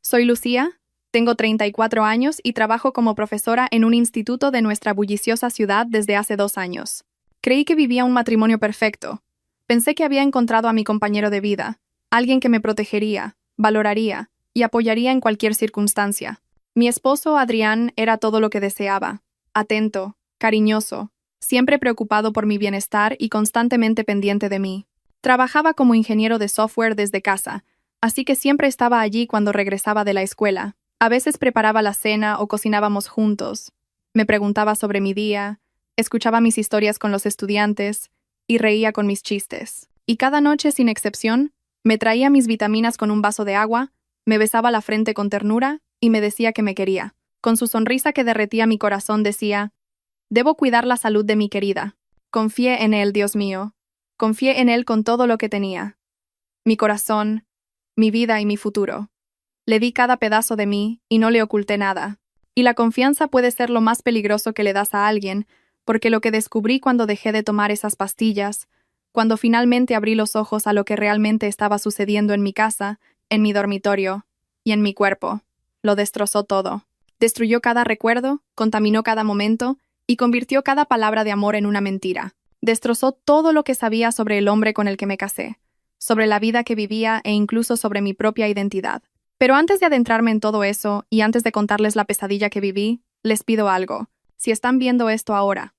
Soy Lucía, tengo 34 años y trabajo como profesora en un instituto de nuestra bulliciosa ciudad desde hace 2 años. Creí que vivía un matrimonio perfecto. Pensé que había encontrado a mi compañero de vida, alguien que me protegería, valoraría y apoyaría en cualquier circunstancia. Mi esposo, Adrián, era todo lo que deseaba: atento, cariñoso, siempre preocupado por mi bienestar y constantemente pendiente de mí. Trabajaba como ingeniero de software desde casa, así que siempre estaba allí cuando regresaba de la escuela. A veces preparaba la cena o cocinábamos juntos. Me preguntaba sobre mi día, escuchaba mis historias con los estudiantes y reía con mis chistes. Y cada noche, sin excepción, me traía mis vitaminas con un vaso de agua, me besaba la frente con ternura y me decía que me quería. Con su sonrisa que derretía mi corazón decía: «Debo cuidar la salud de mi querida. Confié en él, Dios mío. Confié en él con todo lo que tenía. Mi corazón, mi vida y mi futuro. Le di cada pedazo de mí y no le oculté nada. Y la confianza puede ser lo más peligroso que le das a alguien, porque lo que descubrí cuando dejé de tomar esas pastillas, cuando finalmente abrí los ojos a lo que realmente estaba sucediendo en mi casa, en mi dormitorio y en mi cuerpo, lo destrozó todo. Destruyó cada recuerdo, contaminó cada momento y convirtió cada palabra de amor en una mentira. Destrozó todo lo que sabía sobre el hombre con el que me casé, sobre la vida que vivía e incluso sobre mi propia identidad. Pero antes de adentrarme en todo eso y antes de contarles la pesadilla que viví, les pido algo. Si están viendo esto ahora,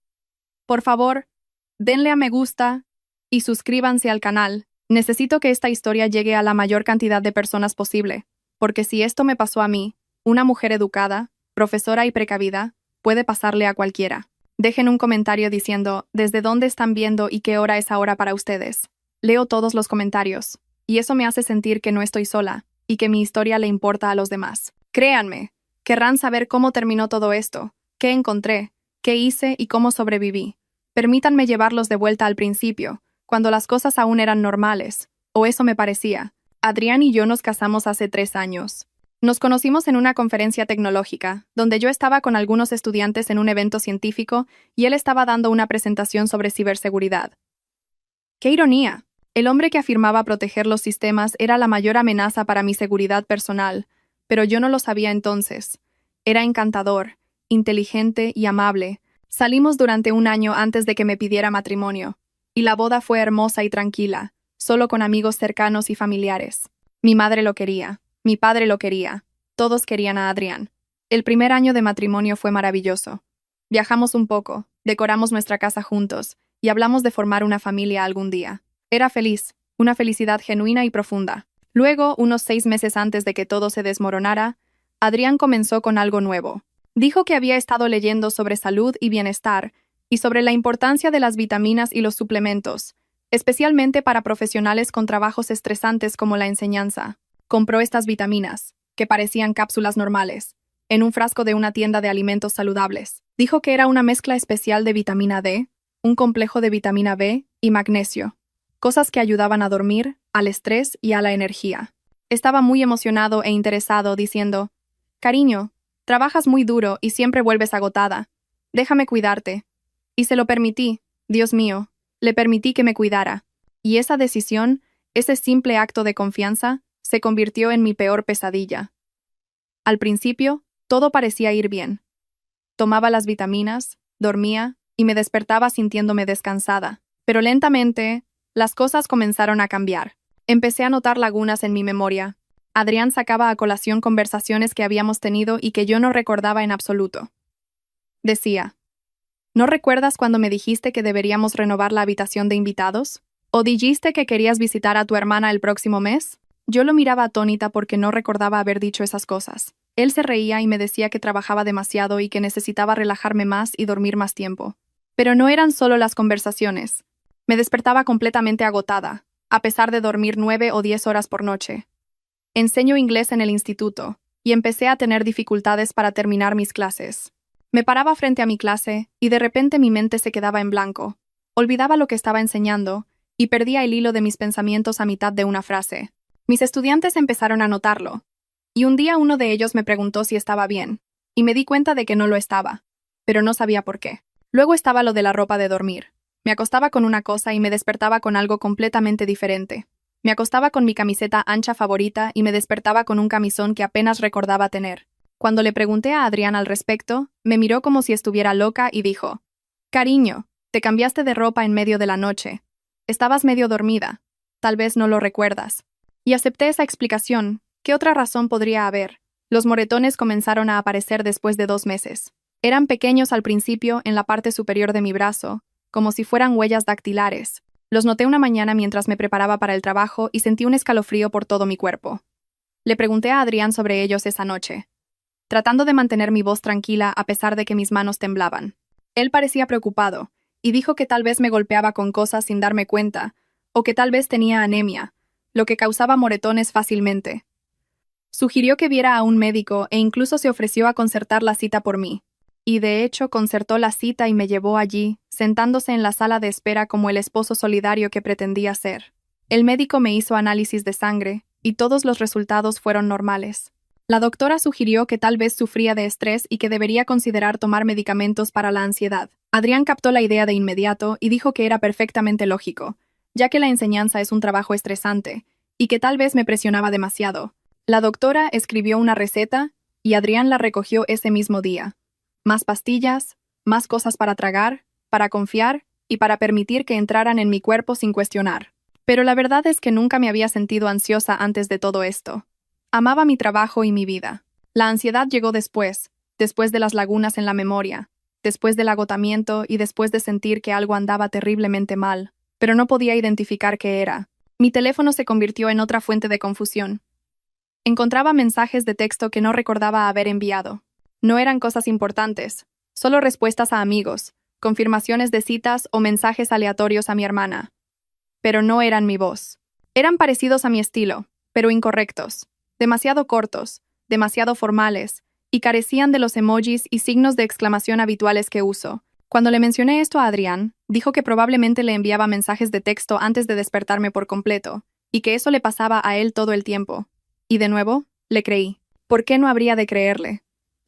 por favor, denle a me gusta y suscríbanse al canal. Necesito que esta historia llegue a la mayor cantidad de personas posible, porque si esto me pasó a mí, una mujer educada, profesora y precavida, puede pasarle a cualquiera. Dejen un comentario diciendo desde dónde están viendo y qué hora es ahora para ustedes. Leo todos los comentarios, y eso me hace sentir que no estoy sola, y que mi historia le importa a los demás. Créanme, querrán saber cómo terminó todo esto, qué encontré, qué hice y cómo sobreviví. Permítanme llevarlos de vuelta al principio, cuando las cosas aún eran normales, o eso me parecía. Adrián y yo nos casamos hace 3 años. Nos conocimos en una conferencia tecnológica, donde yo estaba con algunos estudiantes en un evento científico y él estaba dando una presentación sobre ciberseguridad. ¡Qué ironía! El hombre que afirmaba proteger los sistemas era la mayor amenaza para mi seguridad personal, pero yo no lo sabía entonces. Era encantador, inteligente y amable. Salimos durante 1 año antes de que me pidiera matrimonio, y la boda fue hermosa y tranquila, solo con amigos cercanos y familiares. Mi madre lo quería, mi padre lo quería, todos querían a Adrián. El primer año de matrimonio fue maravilloso. Viajamos un poco, decoramos nuestra casa juntos, y hablamos de formar una familia algún día. Era feliz, una felicidad genuina y profunda. Luego, unos 6 meses antes de que todo se desmoronara, Adrián comenzó con algo nuevo. Dijo que había estado leyendo sobre salud y bienestar y sobre la importancia de las vitaminas y los suplementos, especialmente para profesionales con trabajos estresantes como la enseñanza. Compró estas vitaminas, que parecían cápsulas normales, en un frasco de una tienda de alimentos saludables. Dijo que era una mezcla especial de vitamina D, un complejo de vitamina B y magnesio, cosas que ayudaban a dormir, al estrés y a la energía. Estaba muy emocionado e interesado, diciendo: «Cariño, trabajas muy duro y siempre vuelves agotada. Déjame cuidarte». Y se lo permití, Dios mío, le permití que me cuidara. Y esa decisión, ese simple acto de confianza, se convirtió en mi peor pesadilla. Al principio, todo parecía ir bien. Tomaba las vitaminas, dormía y me despertaba sintiéndome descansada. Pero lentamente, las cosas comenzaron a cambiar. Empecé a notar lagunas en mi memoria. Adrián sacaba a colación conversaciones que habíamos tenido y que yo no recordaba en absoluto. Decía: «¿No recuerdas cuando me dijiste que deberíamos renovar la habitación de invitados? ¿O dijiste que querías visitar a tu hermana el próximo mes?». Yo lo miraba atónita porque no recordaba haber dicho esas cosas. Él se reía y me decía que trabajaba demasiado y que necesitaba relajarme más y dormir más tiempo. Pero no eran solo las conversaciones. Me despertaba completamente agotada, a pesar de dormir 9 o 10 horas por noche. Enseño inglés en el instituto, y empecé a tener dificultades para terminar mis clases. Me paraba frente a mi clase, y de repente mi mente se quedaba en blanco. Olvidaba lo que estaba enseñando, y perdía el hilo de mis pensamientos a mitad de una frase. Mis estudiantes empezaron a notarlo, y un día uno de ellos me preguntó si estaba bien, y me di cuenta de que no lo estaba, pero no sabía por qué. Luego estaba lo de la ropa de dormir. Me acostaba con una cosa y me despertaba con algo completamente diferente. Me acostaba con mi camiseta ancha favorita y me despertaba con un camisón que apenas recordaba tener. Cuando le pregunté a Adrián al respecto, me miró como si estuviera loca y dijo: «Cariño, te cambiaste de ropa en medio de la noche. Estabas medio dormida. Tal vez no lo recuerdas». Y acepté esa explicación. ¿Qué otra razón podría haber? Los moretones comenzaron a aparecer después de 2 meses. Eran pequeños al principio en la parte superior de mi brazo, como si fueran huellas dactilares. Los noté una mañana mientras me preparaba para el trabajo y sentí un escalofrío por todo mi cuerpo. Le pregunté a Adrián sobre ellos esa noche, tratando de mantener mi voz tranquila a pesar de que mis manos temblaban. Él parecía preocupado, y dijo que tal vez me golpeaba con cosas sin darme cuenta, o que tal vez tenía anemia, lo que causaba moretones fácilmente. Sugirió que viera a un médico e incluso se ofreció a concertar la cita por mí. Y de hecho concertó la cita y me llevó allí, sentándose en la sala de espera como el esposo solidario que pretendía ser. El médico me hizo análisis de sangre, y todos los resultados fueron normales. La doctora sugirió que tal vez sufría de estrés y que debería considerar tomar medicamentos para la ansiedad. Adrián captó la idea de inmediato y dijo que era perfectamente lógico, ya que la enseñanza es un trabajo estresante, y que tal vez me presionaba demasiado. La doctora escribió una receta, y Adrián la recogió ese mismo día. Más pastillas, más cosas para tragar, para confiar y para permitir que entraran en mi cuerpo sin cuestionar. Pero la verdad es que nunca me había sentido ansiosa antes de todo esto. Amaba mi trabajo y mi vida. La ansiedad llegó después de las lagunas en la memoria, después del agotamiento y después de sentir que algo andaba terriblemente mal, pero no podía identificar qué era. Mi teléfono se convirtió en otra fuente de confusión. Encontraba mensajes de texto que no recordaba haber enviado. No eran cosas importantes, solo respuestas a amigos, confirmaciones de citas o mensajes aleatorios a mi hermana. Pero no eran mi voz. Eran parecidos a mi estilo, pero incorrectos, demasiado cortos, demasiado formales, y carecían de los emojis y signos de exclamación habituales que uso. Cuando le mencioné esto a Adrián, dijo que probablemente le enviaba mensajes de texto antes de despertarme por completo, y que eso le pasaba a él todo el tiempo. Y de nuevo, le creí. ¿Por qué no habría de creerle?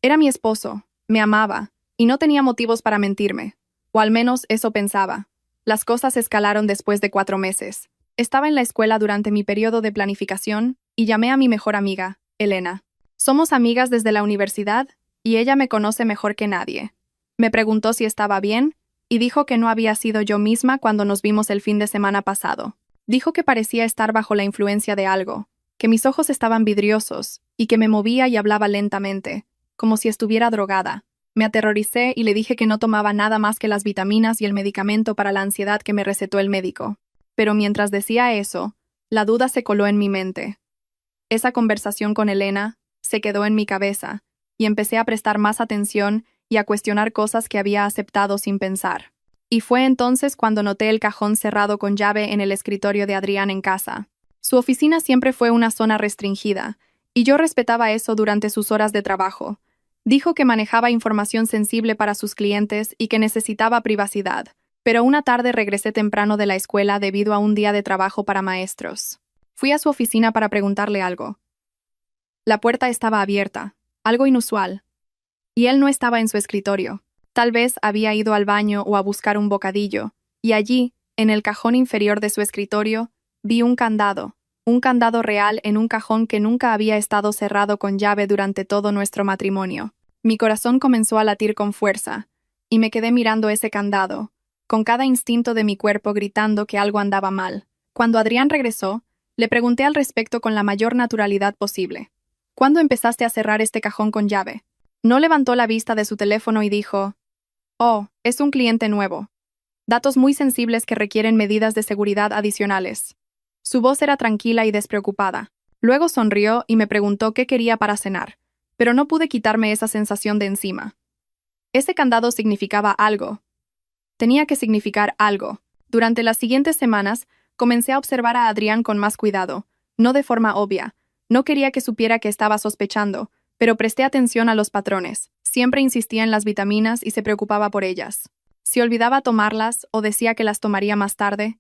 Era mi esposo, me amaba, y no tenía motivos para mentirme. O al menos eso pensaba. Las cosas escalaron después de 4 meses. Estaba en la escuela durante mi periodo de planificación y llamé a mi mejor amiga, Elena. Somos amigas desde la universidad y ella me conoce mejor que nadie. Me preguntó si estaba bien y dijo que no había sido yo misma cuando nos vimos el fin de semana pasado. Dijo que parecía estar bajo la influencia de algo, que mis ojos estaban vidriosos y que me movía y hablaba lentamente, como si estuviera drogada. Me aterroricé y le dije que no tomaba nada más que las vitaminas y el medicamento para la ansiedad que me recetó el médico. Pero mientras decía eso, la duda se coló en mi mente. Esa conversación con Elena se quedó en mi cabeza, y empecé a prestar más atención y a cuestionar cosas que había aceptado sin pensar. Y fue entonces cuando noté el cajón cerrado con llave en el escritorio de Adrián en casa. Su oficina siempre fue una zona restringida, y yo respetaba eso durante sus horas de trabajo. Dijo que manejaba información sensible para sus clientes y que necesitaba privacidad, pero una tarde regresé temprano de la escuela debido a un día de trabajo para maestros. Fui a su oficina para preguntarle algo. La puerta estaba abierta, algo inusual, y él no estaba en su escritorio. Tal vez había ido al baño o a buscar un bocadillo, y allí, en el cajón inferior de su escritorio, vi un candado real en un cajón que nunca había estado cerrado con llave durante todo nuestro matrimonio. Mi corazón comenzó a latir con fuerza, y me quedé mirando ese candado, con cada instinto de mi cuerpo gritando que algo andaba mal. Cuando Adrián regresó, le pregunté al respecto con la mayor naturalidad posible. ¿Cuándo empezaste a cerrar este cajón con llave? No levantó la vista de su teléfono y dijo: «Oh, es un cliente nuevo. Datos muy sensibles que requieren medidas de seguridad adicionales». Su voz era tranquila y despreocupada. Luego sonrió y me preguntó qué quería para cenar, pero no pude quitarme esa sensación de encima. Ese candado significaba algo. Tenía que significar algo. Durante las siguientes semanas, comencé a observar a Adrián con más cuidado, no de forma obvia. No quería que supiera que estaba sospechando, pero presté atención a los patrones. Siempre insistía en las vitaminas y se preocupaba por ellas. Si olvidaba tomarlas o decía que las tomaría más tarde.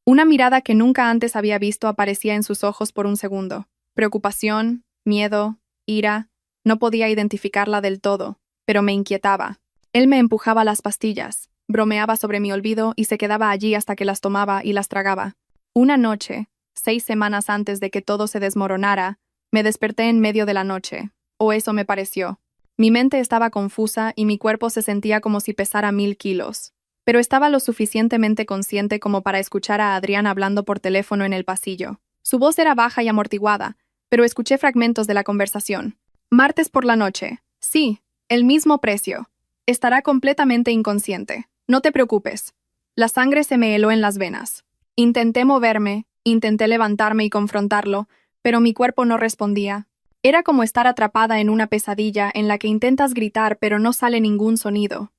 Una mirada que nunca antes había visto aparecía en sus ojos por un segundo. Preocupación, miedo, ira. No podía identificarla del todo, pero me inquietaba. Él me empujaba las pastillas, bromeaba sobre mi olvido y se quedaba allí hasta que las tomaba y las tragaba. Una noche, 6 semanas antes de que todo se desmoronara, me desperté en medio de la noche, o eso me pareció. Mi mente estaba confusa y mi cuerpo se sentía como si pesara 1000 kilos. Pero estaba lo suficientemente consciente como para escuchar a Adrián hablando por teléfono en el pasillo. Su voz era baja y amortiguada, pero escuché fragmentos de la conversación. Martes por la noche. Sí, el mismo precio. Estará completamente inconsciente. No te preocupes. La sangre se me heló en las venas. Intenté moverme, intenté levantarme y confrontarlo, pero mi cuerpo no respondía. Era como estar atrapada en una pesadilla en la que intentas gritar pero no sale ningún sonido.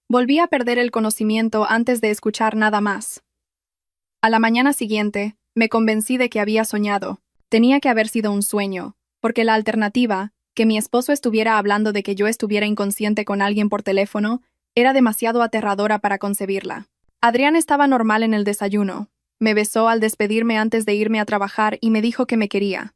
Volví a perder el conocimiento antes de escuchar nada más. A la mañana siguiente, me convencí de que había soñado. Tenía que haber sido un sueño, porque la alternativa, que mi esposo estuviera hablando de que yo estuviera inconsciente con alguien por teléfono, era demasiado aterradora para concebirla. Adrián estaba normal en el desayuno. Me besó al despedirme antes de irme a trabajar y me dijo que me quería.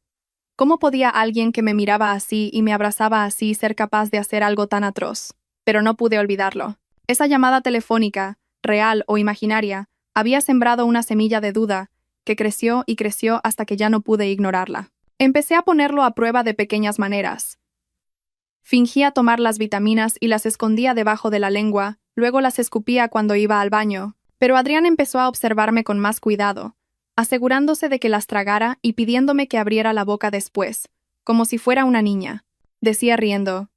¿Cómo podía alguien que me miraba así y me abrazaba así ser capaz de hacer algo tan atroz? Pero no pude olvidarlo. Esa llamada telefónica, real o imaginaria, había sembrado una semilla de duda, que creció y creció hasta que ya no pude ignorarla. Empecé a ponerlo a prueba de pequeñas maneras. Fingía tomar las vitaminas y las escondía debajo de la lengua, luego las escupía cuando iba al baño, pero Adrián empezó a observarme con más cuidado, asegurándose de que las tragara y pidiéndome que abriera la boca después, como si fuera una niña. Decía riendo,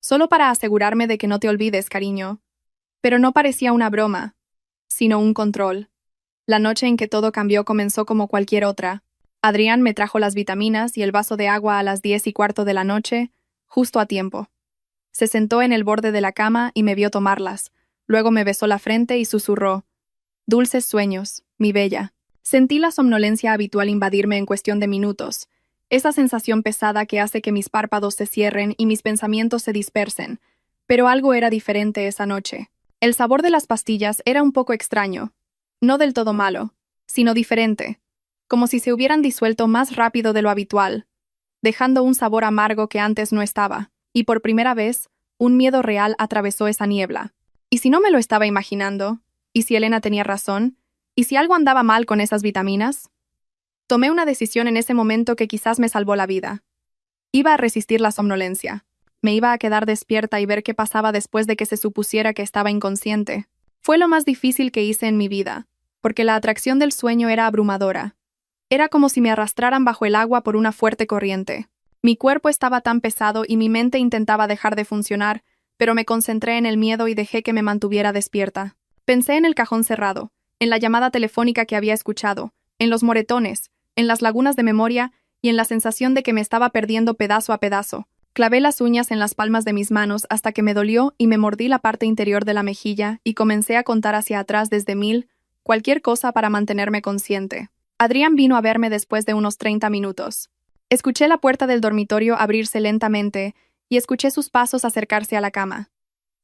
solo para asegurarme de que no te olvides, cariño. Pero no parecía una broma, sino un control. La noche en que todo cambió comenzó como cualquier otra. Adrián me trajo las vitaminas y el vaso de agua a las 10:15 de la noche, justo a tiempo. Se sentó en el borde de la cama y me vio tomarlas. Luego me besó la frente y susurró, «Dulces sueños, mi bella». Sentí la somnolencia habitual invadirme en cuestión de minutos, esa sensación pesada que hace que mis párpados se cierren y mis pensamientos se dispersen. Pero algo era diferente esa noche. El sabor de las pastillas era un poco extraño. No del todo malo, sino diferente, como si se hubieran disuelto más rápido de lo habitual, dejando un sabor amargo que antes no estaba, y por primera vez, un miedo real atravesó esa niebla. ¿Y si no me lo estaba imaginando? ¿Y si Elena tenía razón? ¿Y si algo andaba mal con esas vitaminas? Tomé una decisión en ese momento que quizás me salvó la vida. Iba a resistir la somnolencia. Me iba a quedar despierta y ver qué pasaba después de que se supusiera que estaba inconsciente. Fue lo más difícil que hice en mi vida, porque la atracción del sueño era abrumadora. Era como si me arrastraran bajo el agua por una fuerte corriente. Mi cuerpo estaba tan pesado y mi mente intentaba dejar de funcionar, pero me concentré en el miedo y dejé que me mantuviera despierta. Pensé en el cajón cerrado, en la llamada telefónica que había escuchado, en los moretones, en las lagunas de memoria y en la sensación de que me estaba perdiendo pedazo a pedazo. Clavé las uñas en las palmas de mis manos hasta que me dolió y me mordí la parte interior de la mejilla y comencé a contar hacia atrás desde 1000, cualquier cosa para mantenerme consciente. Adrián vino a verme después de unos 30 minutos. Escuché la puerta del dormitorio abrirse lentamente y escuché sus pasos acercarse a la cama.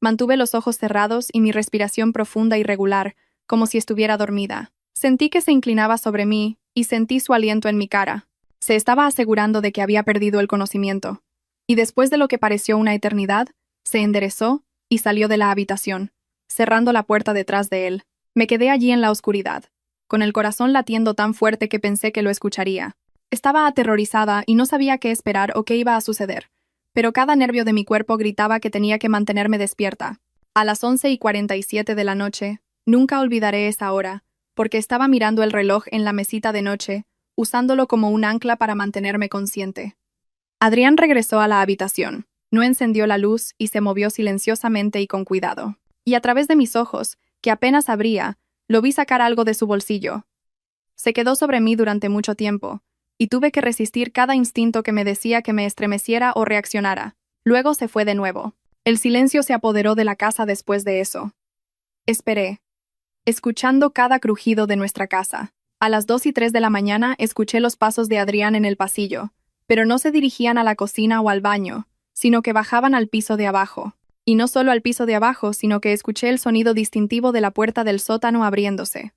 Mantuve los ojos cerrados y mi respiración profunda y regular, como si estuviera dormida. Sentí que se inclinaba sobre mí y sentí su aliento en mi cara. Se estaba asegurando de que había perdido el conocimiento. Y después de lo que pareció una eternidad, se enderezó y salió de la habitación, cerrando la puerta detrás de él. Me quedé allí en la oscuridad, con el corazón latiendo tan fuerte que pensé que lo escucharía. Estaba aterrorizada y no sabía qué esperar o qué iba a suceder, pero cada nervio de mi cuerpo gritaba que tenía que mantenerme despierta. A las 11:47 de la noche, nunca olvidaré esa hora, porque estaba mirando el reloj en la mesita de noche, usándolo como un ancla para mantenerme consciente. Adrián regresó a la habitación, no encendió la luz y se movió silenciosamente y con cuidado. Y a través de mis ojos, que apenas abría, lo vi sacar algo de su bolsillo. Se quedó sobre mí durante mucho tiempo, y tuve que resistir cada instinto que me decía que me estremeciera o reaccionara. Luego se fue de nuevo. El silencio se apoderó de la casa después de eso. Esperé, escuchando cada crujido de nuestra casa. A las 2:03 de la mañana escuché los pasos de Adrián en el pasillo, pero no se dirigían a la cocina o al baño, sino que bajaban al piso de abajo. Y no solo al piso de abajo, sino que escuché el sonido distintivo de la puerta del sótano abriéndose.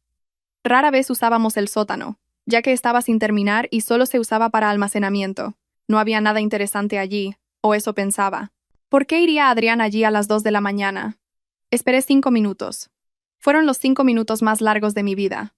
Rara vez usábamos el sótano, ya que estaba sin terminar y solo se usaba para almacenamiento. No había nada interesante allí, o eso pensaba. ¿Por qué iría Adrián allí a las 2 de la mañana? Esperé 5 minutos. Fueron los 5 minutos más largos de mi vida.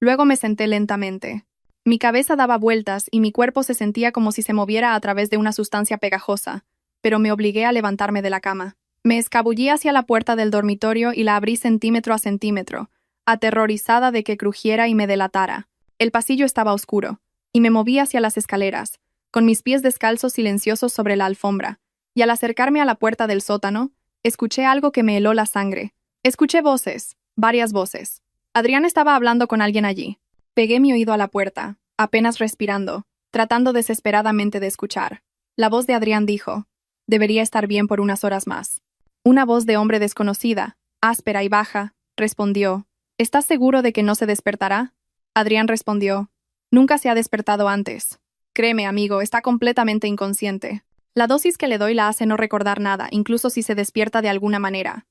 Luego me senté lentamente. Mi cabeza daba vueltas y mi cuerpo se sentía como si se moviera a través de una sustancia pegajosa, pero me obligué a levantarme de la cama. Me escabullí hacia la puerta del dormitorio y la abrí centímetro a centímetro, aterrorizada de que crujiera y me delatara. El pasillo estaba oscuro, y me moví hacia las escaleras, con mis pies descalzos silenciosos sobre la alfombra, y al acercarme a la puerta del sótano, escuché algo que me heló la sangre. Escuché voces, varias voces. Adrián estaba hablando con alguien allí. Pegué mi oído a la puerta, apenas respirando, tratando desesperadamente de escuchar. La voz de Adrián dijo: «Debería estar bien por unas horas más». Una voz de hombre desconocida, áspera y baja, respondió: «¿Estás seguro de que no se despertará?» Adrián respondió: «Nunca se ha despertado antes. Créeme, amigo, está completamente inconsciente. La dosis que le doy la hace no recordar nada, incluso si se despierta de alguna manera».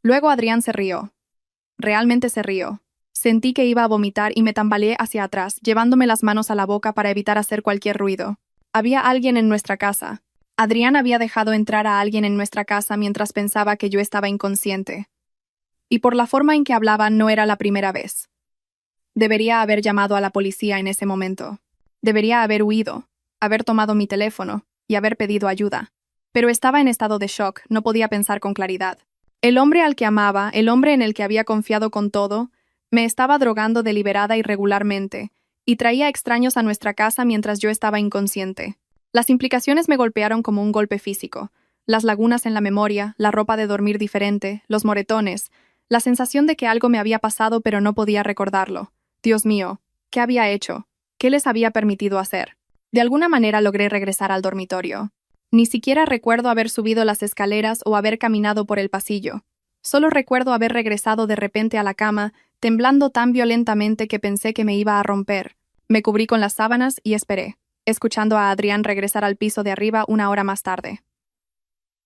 Luego Adrián se rió. Realmente se rió. Sentí que iba a vomitar y me tambaleé hacia atrás, llevándome las manos a la boca para evitar hacer cualquier ruido. Había alguien en nuestra casa. Adrián había dejado entrar a alguien en nuestra casa mientras pensaba que yo estaba inconsciente. Y por la forma en que hablaba no era la primera vez. Debería haber llamado a la policía en ese momento. Debería haber huido, haber tomado mi teléfono y haber pedido ayuda. Pero estaba en estado de shock, no podía pensar con claridad. El hombre al que amaba, el hombre en el que había confiado con todo, me estaba drogando deliberada y regularmente, y traía extraños a nuestra casa mientras yo estaba inconsciente. Las implicaciones me golpearon como un golpe físico. Las lagunas en la memoria, la ropa de dormir diferente, los moretones, la sensación de que algo me había pasado pero no podía recordarlo. Dios mío, ¿qué había hecho? ¿Qué les había permitido hacer? De alguna manera logré regresar al dormitorio. Ni siquiera recuerdo haber subido las escaleras o haber caminado por el pasillo. Solo recuerdo haber regresado de repente a la cama, temblando tan violentamente que pensé que me iba a romper. Me cubrí con las sábanas y esperé, escuchando a Adrián regresar al piso de arriba una hora más tarde.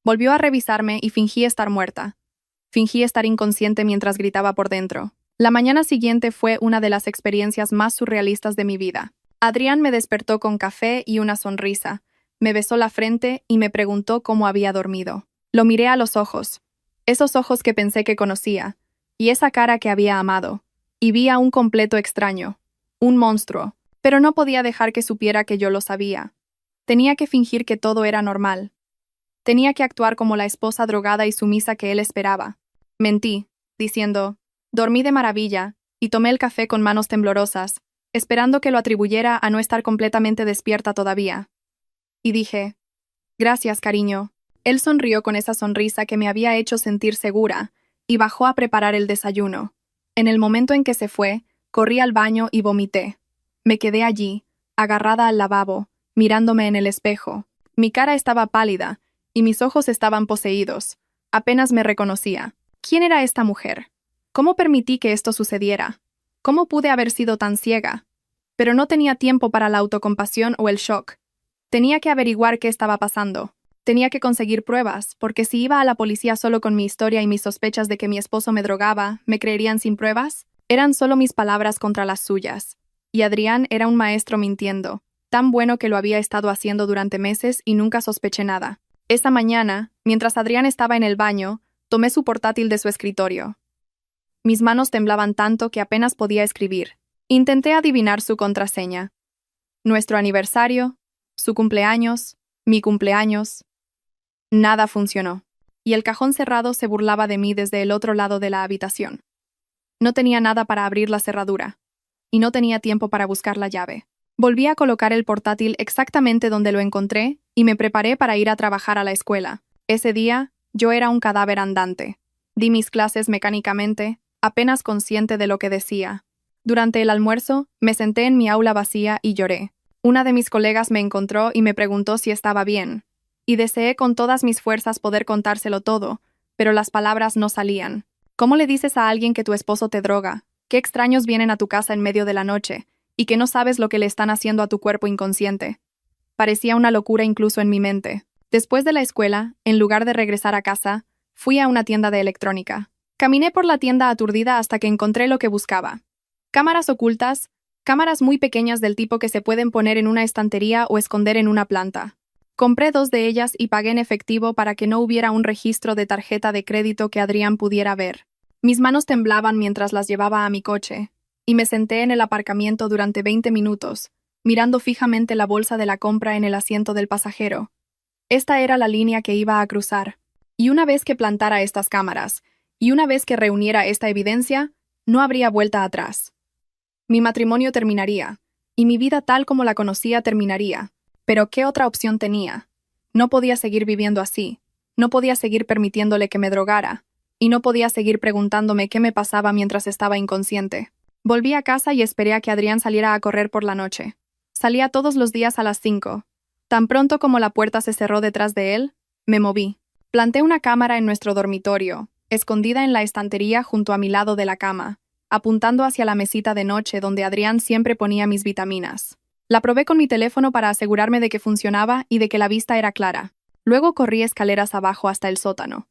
Volvió a revisarme y fingí estar muerta. Fingí estar inconsciente mientras gritaba por dentro. La mañana siguiente fue una de las experiencias más surrealistas de mi vida. Adrián me despertó con café y una sonrisa. Me besó la frente y me preguntó cómo había dormido. Lo miré a los ojos, esos ojos que pensé que conocía, y esa cara que había amado, y vi a un completo extraño, un monstruo, pero no podía dejar que supiera que yo lo sabía. Tenía que fingir que todo era normal. Tenía que actuar como la esposa drogada y sumisa que él esperaba. Mentí, diciendo: «Dormí de maravilla», y tomé el café con manos temblorosas, esperando que lo atribuyera a no estar completamente despierta todavía. Y dije: «Gracias, cariño». Él sonrió con esa sonrisa que me había hecho sentir segura, y bajó a preparar el desayuno. En el momento en que se fue, corrí al baño y vomité. Me quedé allí, agarrada al lavabo, mirándome en el espejo. Mi cara estaba pálida, y mis ojos estaban poseídos. Apenas me reconocía. ¿Quién era esta mujer? ¿Cómo permití que esto sucediera? ¿Cómo pude haber sido tan ciega? Pero no tenía tiempo para la autocompasión o el shock. Tenía que averiguar qué estaba pasando. Tenía que conseguir pruebas, porque si iba a la policía solo con mi historia y mis sospechas de que mi esposo me drogaba, ¿me creerían sin pruebas? Eran solo mis palabras contra las suyas. Y Adrián era un maestro mintiendo, tan bueno que lo había estado haciendo durante meses y nunca sospeché nada. Esa mañana, mientras Adrián estaba en el baño, tomé su portátil de su escritorio. Mis manos temblaban tanto que apenas podía escribir. Intenté adivinar su contraseña. Nuestro aniversario, su cumpleaños, mi cumpleaños. Nada funcionó, y el cajón cerrado se burlaba de mí desde el otro lado de la habitación. No tenía nada para abrir la cerradura, y no tenía tiempo para buscar la llave. Volví a colocar el portátil exactamente donde lo encontré y me preparé para ir a trabajar a la escuela. Ese día, yo era un cadáver andante. Di mis clases mecánicamente, apenas consciente de lo que decía. Durante el almuerzo, me senté en mi aula vacía y lloré. Una de mis colegas me encontró y me preguntó si estaba bien, y deseé con todas mis fuerzas poder contárselo todo, pero las palabras no salían. ¿Cómo le dices a alguien que tu esposo te droga, que extraños vienen a tu casa en medio de la noche, y que no sabes lo que le están haciendo a tu cuerpo inconsciente? Parecía una locura incluso en mi mente. Después de la escuela, en lugar de regresar a casa, fui a una tienda de electrónica. Caminé por la tienda aturdida hasta que encontré lo que buscaba. Cámaras ocultas, cámaras muy pequeñas del tipo que se pueden poner en una estantería o esconder en una planta. Compré 2 de ellas y pagué en efectivo para que no hubiera un registro de tarjeta de crédito que Adrián pudiera ver. Mis manos temblaban mientras las llevaba a mi coche. y me senté en el aparcamiento durante 20 minutos, mirando fijamente la bolsa de la compra en el asiento del pasajero. Esta era la línea que iba a cruzar. Y una vez que plantara estas cámaras, y una vez que reuniera esta evidencia, no habría vuelta atrás. Mi matrimonio terminaría, y mi vida tal como la conocía terminaría. Pero ¿qué otra opción tenía? No podía seguir viviendo así. No podía seguir permitiéndole que me drogara. Y no podía seguir preguntándome qué me pasaba mientras estaba inconsciente. Volví a casa y esperé a que Adrián saliera a correr por la noche. Salía todos los días a las 5. Tan pronto como la puerta se cerró detrás de él, me moví. Planté una cámara en nuestro dormitorio, escondida en la estantería junto a mi lado de la cama, apuntando hacia la mesita de noche donde Adrián siempre ponía mis vitaminas. La probé con mi teléfono para asegurarme de que funcionaba y de que la vista era clara. Luego corrí escaleras abajo hasta el sótano.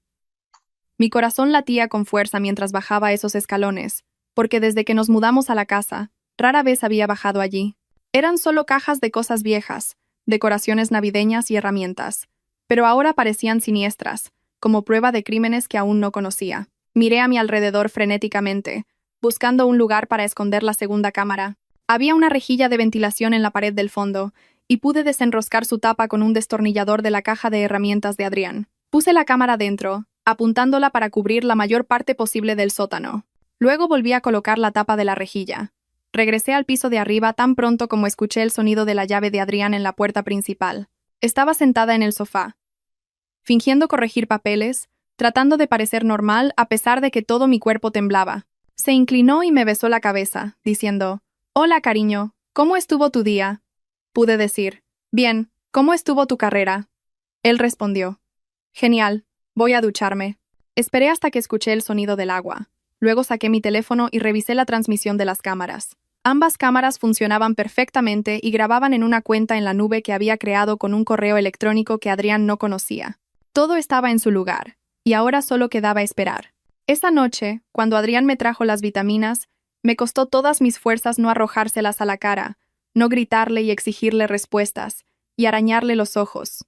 Mi corazón latía con fuerza mientras bajaba esos escalones, porque desde que nos mudamos a la casa, rara vez había bajado allí. Eran solo cajas de cosas viejas, decoraciones navideñas y herramientas, pero ahora parecían siniestras, como prueba de crímenes que aún no conocía. Miré a mi alrededor frenéticamente, buscando un lugar para esconder la segunda cámara. Había una rejilla de ventilación en la pared del fondo, y pude desenroscar su tapa con un destornillador de la caja de herramientas de Adrián. Puse la cámara dentro, apuntándola para cubrir la mayor parte posible del sótano. Luego volví a colocar la tapa de la rejilla. Regresé al piso de arriba tan pronto como escuché el sonido de la llave de Adrián en la puerta principal. Estaba sentada en el sofá, fingiendo corregir papeles, tratando de parecer normal a pesar de que todo mi cuerpo temblaba. Se inclinó y me besó la cabeza, diciendo, «Hola, cariño, ¿cómo estuvo tu día?» Pude decir, «Bien, ¿cómo estuvo tu carrera?» Él respondió, «Genial, voy a ducharme». Esperé hasta que escuché el sonido del agua. Luego saqué mi teléfono y revisé la transmisión de las cámaras. Ambas cámaras funcionaban perfectamente y grababan en una cuenta en la nube que había creado con un correo electrónico que Adrián no conocía. Todo estaba en su lugar, y ahora solo quedaba esperar. Esa noche, cuando Adrián me trajo las vitaminas, me costó todas mis fuerzas no arrojárselas a la cara, no gritarle y exigirle respuestas, y arañarle los ojos.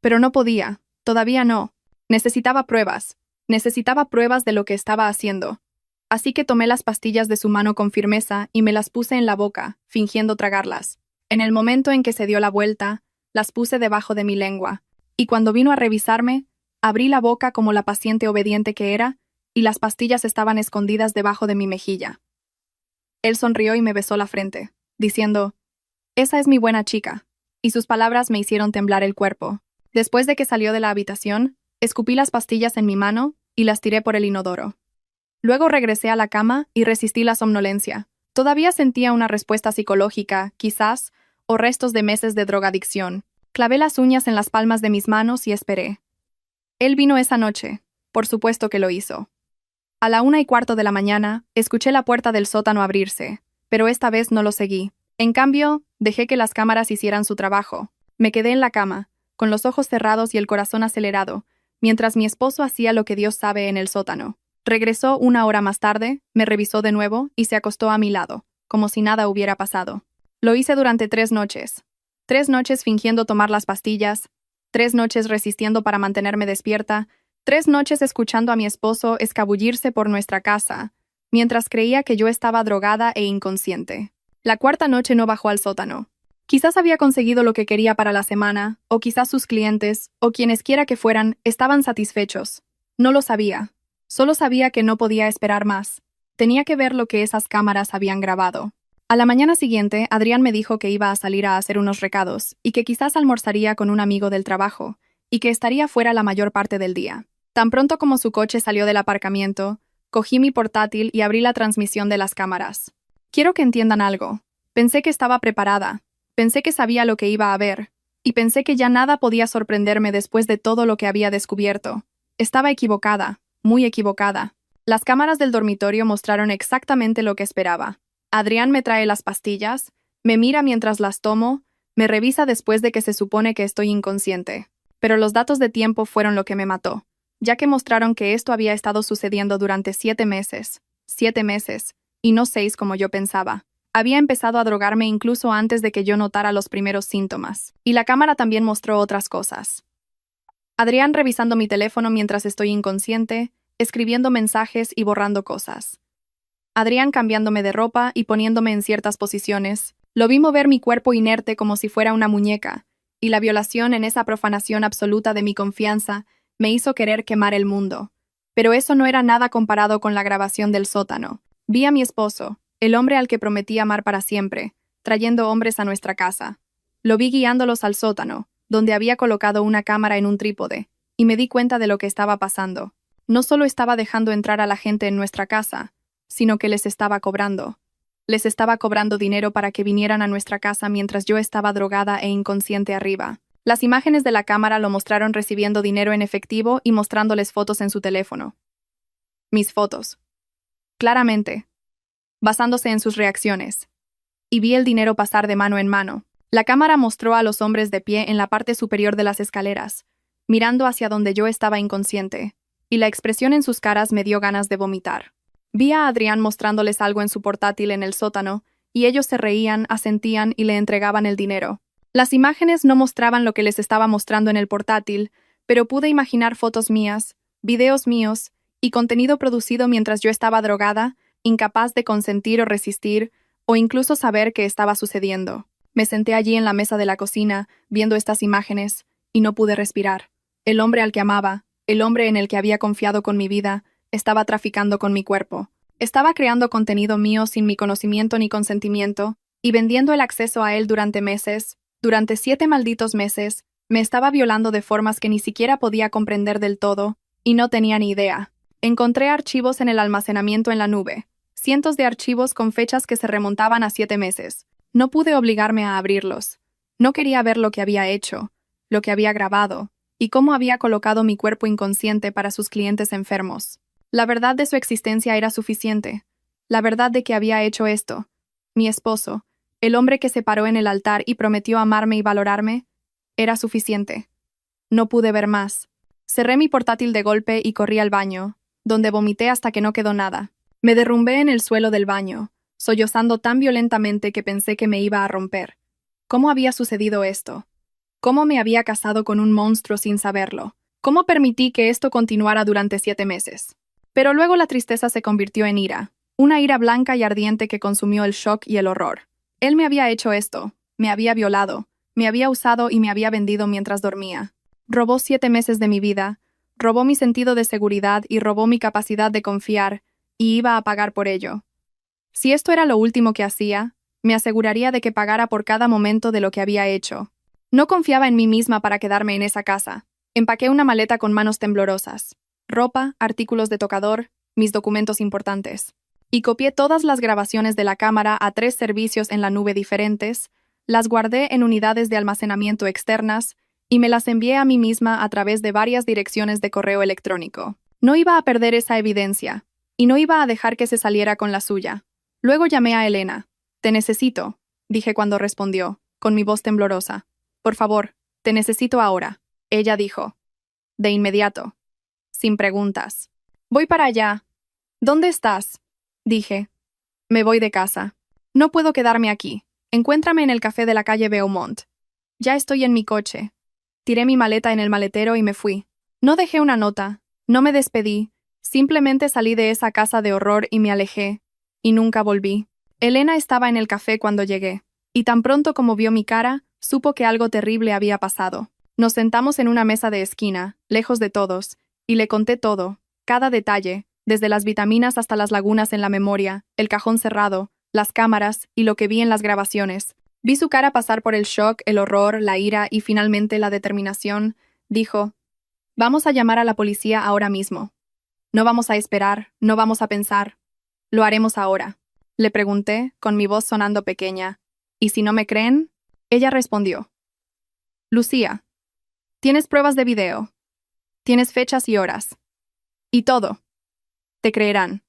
Pero no podía, todavía no. Necesitaba pruebas de lo que estaba haciendo. Así que tomé las pastillas de su mano con firmeza y me las puse en la boca, fingiendo tragarlas. En el momento en que se dio la vuelta, las puse debajo de mi lengua, y cuando vino a revisarme, abrí la boca como la paciente obediente que era, y las pastillas estaban escondidas debajo de mi mejilla. Él sonrió y me besó la frente, diciendo, «Esa es mi buena chica», y sus palabras me hicieron temblar el cuerpo. Después de que salió de la habitación, escupí las pastillas en mi mano y las tiré por el inodoro. Luego regresé a la cama y resistí la somnolencia. Todavía sentía una respuesta psicológica, quizás, o restos de meses de drogadicción. Clavé las uñas en las palmas de mis manos y esperé. Él vino esa noche. Por supuesto que lo hizo. A la 1:15 de la mañana, escuché la puerta del sótano abrirse, pero esta vez no lo seguí. En cambio, dejé que las cámaras hicieran su trabajo. Me quedé en la cama, con los ojos cerrados y el corazón acelerado, mientras mi esposo hacía lo que Dios sabe en el sótano. Regresó 1 hora más tarde, me revisó de nuevo y se acostó a mi lado, como si nada hubiera pasado. Lo hice durante 3 noches. 3 noches fingiendo tomar las pastillas, 3 noches resistiendo para mantenerme despierta, 3 noches escuchando a mi esposo escabullirse por nuestra casa, mientras creía que yo estaba drogada e inconsciente. La 4ª noche no bajó al sótano. Quizás había conseguido lo que quería para la semana, o quizás sus clientes, o quienesquiera que fueran, estaban satisfechos. No lo sabía. Solo sabía que no podía esperar más. Tenía que ver lo que esas cámaras habían grabado. A la mañana siguiente, Adrián me dijo que iba a salir a hacer unos recados, y que quizás almorzaría con un amigo del trabajo, y que estaría fuera la mayor parte del día. Tan pronto como su coche salió del aparcamiento, cogí mi portátil y abrí la transmisión de las cámaras. Quiero que entiendan algo. Pensé que estaba preparada. Pensé que sabía lo que iba a ver, y pensé que ya nada podía sorprenderme después de todo lo que había descubierto. Estaba equivocada, muy equivocada. Las cámaras del dormitorio mostraron exactamente lo que esperaba. Adrián me trae las pastillas, me mira mientras las tomo, me revisa después de que se supone que estoy inconsciente. Pero los datos de tiempo fueron lo que me mató, ya que mostraron que esto había estado sucediendo durante 7 meses. 7 meses, y no 6 como yo pensaba. Había empezado a drogarme incluso antes de que yo notara los primeros síntomas. Y la cámara también mostró otras cosas. Adrián revisando mi teléfono mientras estoy inconsciente, escribiendo mensajes y borrando cosas. Adrián cambiándome de ropa y poniéndome en ciertas posiciones. Lo vi mover mi cuerpo inerte como si fuera una muñeca, y la violación en esa profanación absoluta de mi confianza me hizo querer quemar el mundo. Pero eso no era nada comparado con la grabación del sótano. Vi a mi esposo, el hombre al que prometí amar para siempre, trayendo hombres a nuestra casa. Lo vi guiándolos al sótano, donde había colocado una cámara en un trípode, y me di cuenta de lo que estaba pasando. No solo estaba dejando entrar a la gente en nuestra casa, sino que les estaba cobrando. Les estaba cobrando dinero para que vinieran a nuestra casa mientras yo estaba drogada e inconsciente arriba. Las imágenes de la cámara lo mostraron recibiendo dinero en efectivo y mostrándoles fotos en su teléfono. Mis fotos. Claramente. Basándose en sus reacciones. Y vi el dinero pasar de mano en mano. La cámara mostró a los hombres de pie en la parte superior de las escaleras, mirando hacia donde yo estaba inconsciente, y la expresión en sus caras me dio ganas de vomitar. Vi a Adrián mostrándoles algo en su portátil en el sótano, y ellos se reían, asentían y le entregaban el dinero. Las imágenes no mostraban lo que les estaba mostrando en el portátil, pero pude imaginar fotos mías, videos míos, y contenido producido mientras yo estaba drogada, incapaz de consentir o resistir, o incluso saber qué estaba sucediendo. Me senté allí en la mesa de la cocina, viendo estas imágenes, y no pude respirar. El hombre al que amaba, el hombre en el que había confiado con mi vida, estaba traficando con mi cuerpo. Estaba creando contenido mío sin mi conocimiento ni consentimiento, y vendiendo el acceso a él durante meses, durante 7 malditos meses, me estaba violando de formas que ni siquiera podía comprender del todo, y no tenía ni idea. Encontré archivos en el almacenamiento en la nube, cientos de archivos con fechas que se remontaban a 7 meses. No pude obligarme a abrirlos. No quería ver lo que había hecho, lo que había grabado, y cómo había colocado mi cuerpo inconsciente para sus clientes enfermos. La verdad de su existencia era suficiente. La verdad de que había hecho esto. Mi esposo, el hombre que se paró en el altar y prometió amarme y valorarme, era suficiente. No pude ver más. Cerré mi portátil de golpe y corrí al baño, donde vomité hasta que no quedó nada. Me derrumbé en el suelo del baño, sollozando tan violentamente que pensé que me iba a romper. ¿Cómo había sucedido esto? ¿Cómo me había casado con un monstruo sin saberlo? ¿Cómo permití que esto continuara durante 7 meses? Pero luego la tristeza se convirtió en ira, una ira blanca y ardiente que consumió el shock y el horror. Él me había hecho esto, me había violado, me había usado y me había vendido mientras dormía. Robó 7 meses de mi vida, robó mi sentido de seguridad y robó mi capacidad de confiar, y iba a pagar por ello. Si esto era lo último que hacía, me aseguraría de que pagara por cada momento de lo que había hecho. No confiaba en mí misma para quedarme en esa casa. Empaqué una maleta con manos temblorosas. Ropa, artículos de tocador, mis documentos importantes. Y copié todas las grabaciones de la cámara a 3 servicios en la nube diferentes, las guardé en unidades de almacenamiento externas y me las envié a mí misma a través de varias direcciones de correo electrónico. No iba a perder esa evidencia, y no iba a dejar que se saliera con la suya. Luego llamé a Elena. «Te necesito», dije cuando respondió, con mi voz temblorosa. «Por favor, te necesito ahora», ella dijo. De inmediato. Sin preguntas. «Voy para allá». «¿Dónde estás?», dije. «Me voy de casa. No puedo quedarme aquí. Encuéntrame en el café de la calle Beaumont». «Ya estoy en mi coche». Tiré mi maleta en el maletero y me fui. No dejé una nota, no me despedí, simplemente salí de esa casa de horror y me alejé, y nunca volví. Elena estaba en el café cuando llegué, y tan pronto como vio mi cara, supo que algo terrible había pasado. Nos sentamos en una mesa de esquina, lejos de todos, y le conté todo, cada detalle, desde las vitaminas hasta las lagunas en la memoria, el cajón cerrado, las cámaras y lo que vi en las grabaciones. Vi su cara pasar por el shock, el horror, la ira y finalmente la determinación. Dijo, «Vamos a llamar a la policía ahora mismo. No vamos a esperar, no vamos a pensar. Lo haremos ahora». Le pregunté, con mi voz sonando pequeña, «¿Y si no me creen?». Ella respondió, «Lucía, tienes pruebas de video. Tienes fechas y horas. Y todo. Te creerán.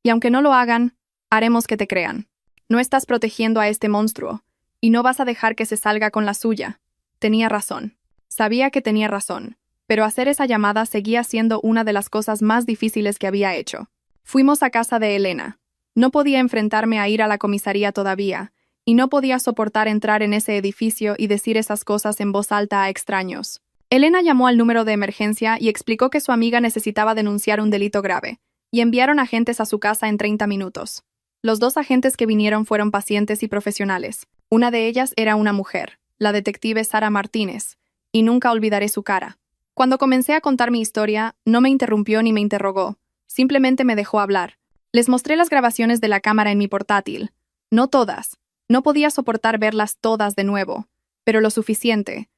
Y aunque no lo hagan, haremos que te crean. No estás protegiendo a este monstruo, y no vas a dejar que se salga con la suya». Tenía razón. Sabía que tenía razón, pero hacer esa llamada seguía siendo una de las cosas más difíciles que había hecho. Fuimos a casa de Elena. No podía enfrentarme a ir a la comisaría todavía, y no podía soportar entrar en ese edificio y decir esas cosas en voz alta a extraños. Elena llamó al número de emergencia y explicó que su amiga necesitaba denunciar un delito grave, y enviaron agentes a su casa en 30 minutos. Los dos agentes que vinieron fueron pacientes y profesionales. Una de ellas era una mujer, la detective Sara Martínez, y nunca olvidaré su cara. Cuando comencé a contar mi historia, no me interrumpió ni me interrogó, simplemente me dejó hablar. Les mostré las grabaciones de la cámara en mi portátil. No todas. No podía soportar verlas todas de nuevo, pero lo suficiente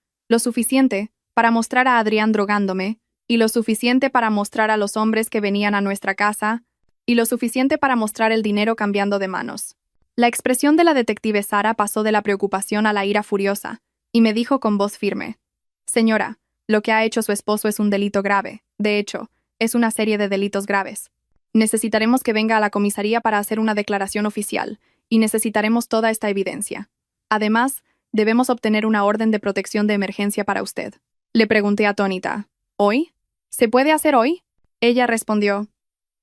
para mostrar a Adrián drogándome, y lo suficiente para mostrar a los hombres que venían a nuestra casa, y lo suficiente para mostrar el dinero cambiando de manos. La expresión de la detective Sara pasó de la preocupación a la ira furiosa, y me dijo con voz firme: «Señora, lo que ha hecho su esposo es un delito grave. De hecho, es una serie de delitos graves. Necesitaremos que venga a la comisaría para hacer una declaración oficial, y necesitaremos toda esta evidencia. Además, debemos obtener una orden de protección de emergencia para usted». Le pregunté atónita: «¿Hoy? ¿Se puede hacer hoy?». Ella respondió: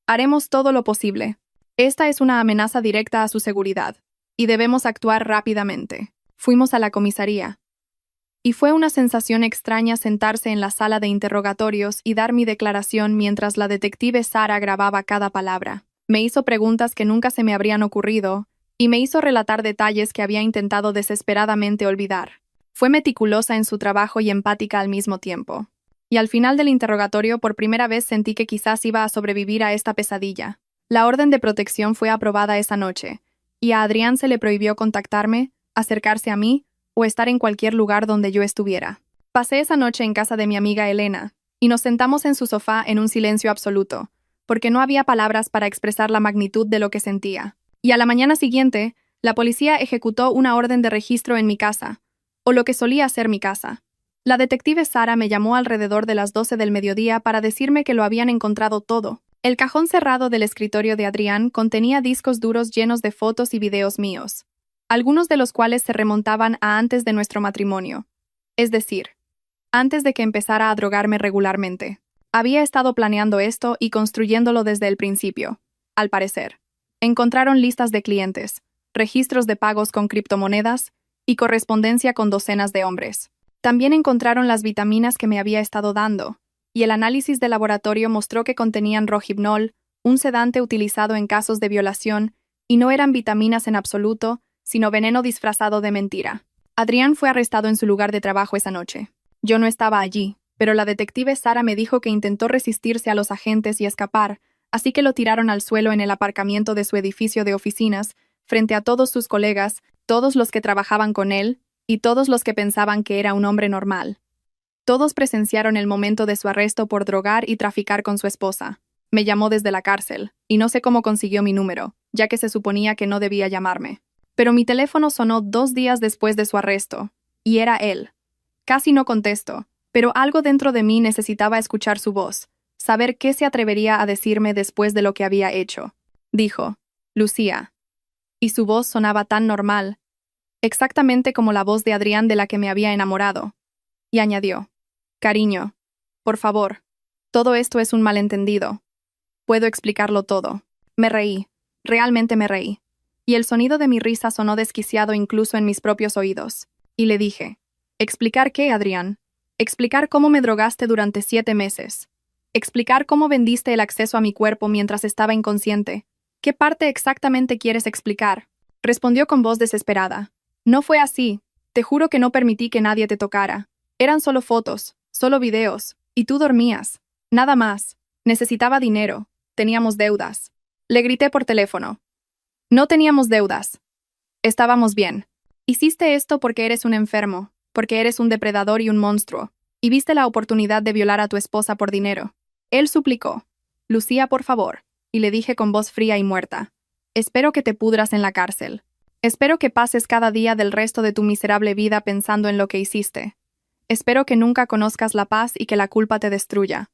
«Haremos todo lo posible. Esta es una amenaza directa a su seguridad, y debemos actuar rápidamente». Fuimos a la comisaría. Y fue una sensación extraña sentarse en la sala de interrogatorios y dar mi declaración mientras la detective Sara grababa cada palabra. Me hizo preguntas que nunca se me habrían ocurrido, y me hizo relatar detalles que había intentado desesperadamente olvidar. Fue meticulosa en su trabajo y empática al mismo tiempo. Y al final del interrogatorio por primera vez sentí que quizás iba a sobrevivir a esta pesadilla. La orden de protección fue aprobada esa noche, y a Adrián se le prohibió contactarme, acercarse a mí o estar en cualquier lugar donde yo estuviera. Pasé esa noche en casa de mi amiga Elena, y nos sentamos en su sofá en un silencio absoluto, porque no había palabras para expresar la magnitud de lo que sentía. Y a la mañana siguiente, la policía ejecutó una orden de registro en mi casa, o lo que solía ser mi casa. La detective Sara me llamó alrededor de las 12 del mediodía para decirme que lo habían encontrado todo. El cajón cerrado del escritorio de Adrián contenía discos duros llenos de fotos y videos míos, algunos de los cuales se remontaban a antes de nuestro matrimonio, es decir, antes de que empezara a drogarme regularmente. Había estado planeando esto y construyéndolo desde el principio, al parecer. Encontraron listas de clientes, registros de pagos con criptomonedas y correspondencia con docenas de hombres. También encontraron las vitaminas que me había estado dando, y el análisis de laboratorio mostró que contenían Rohypnol, un sedante utilizado en casos de violación, y no eran vitaminas en absoluto, sino veneno disfrazado de mentira. Adrián fue arrestado en su lugar de trabajo esa noche. Yo no estaba allí, pero la detective Sara me dijo que intentó resistirse a los agentes y escapar, así que lo tiraron al suelo en el aparcamiento de su edificio de oficinas, frente a todos sus colegas, todos los que trabajaban con él, y todos los que pensaban que era un hombre normal. Todos presenciaron el momento de su arresto por drogar y traficar con su esposa. Me llamó desde la cárcel, y no sé cómo consiguió mi número, ya que se suponía que no debía llamarme. Pero mi teléfono sonó 2 días después de su arresto, y era él. Casi no contesto, pero algo dentro de mí necesitaba escuchar su voz, saber qué se atrevería a decirme después de lo que había hecho. Dijo: «Lucía». Y su voz sonaba tan normal, exactamente como la voz de Adrián de la que me había enamorado. Y añadió: «Cariño, por favor, todo esto es un malentendido. Puedo explicarlo todo». Me reí, realmente me reí. Y el sonido de mi risa sonó desquiciado incluso en mis propios oídos. Y le dije: «¿Explicar qué, Adrián? Explicar cómo me drogaste durante 7 meses. Explicar cómo vendiste el acceso a mi cuerpo mientras estaba inconsciente. ¿Qué parte exactamente quieres explicar?». Respondió con voz desesperada: «No fue así. Te juro que no permití que nadie te tocara. Eran solo fotos, solo videos, y tú dormías. Nada más. Necesitaba dinero. Teníamos deudas». Le grité por teléfono: «No teníamos deudas. Estábamos bien. Hiciste esto porque eres un enfermo, porque eres un depredador y un monstruo, y viste la oportunidad de violar a tu esposa por dinero». Él suplicó: «Lucía, por favor», y le dije con voz fría y muerta: «Espero que te pudras en la cárcel. Espero que pases cada día del resto de tu miserable vida pensando en lo que hiciste. Espero que nunca conozcas la paz y que la culpa te destruya».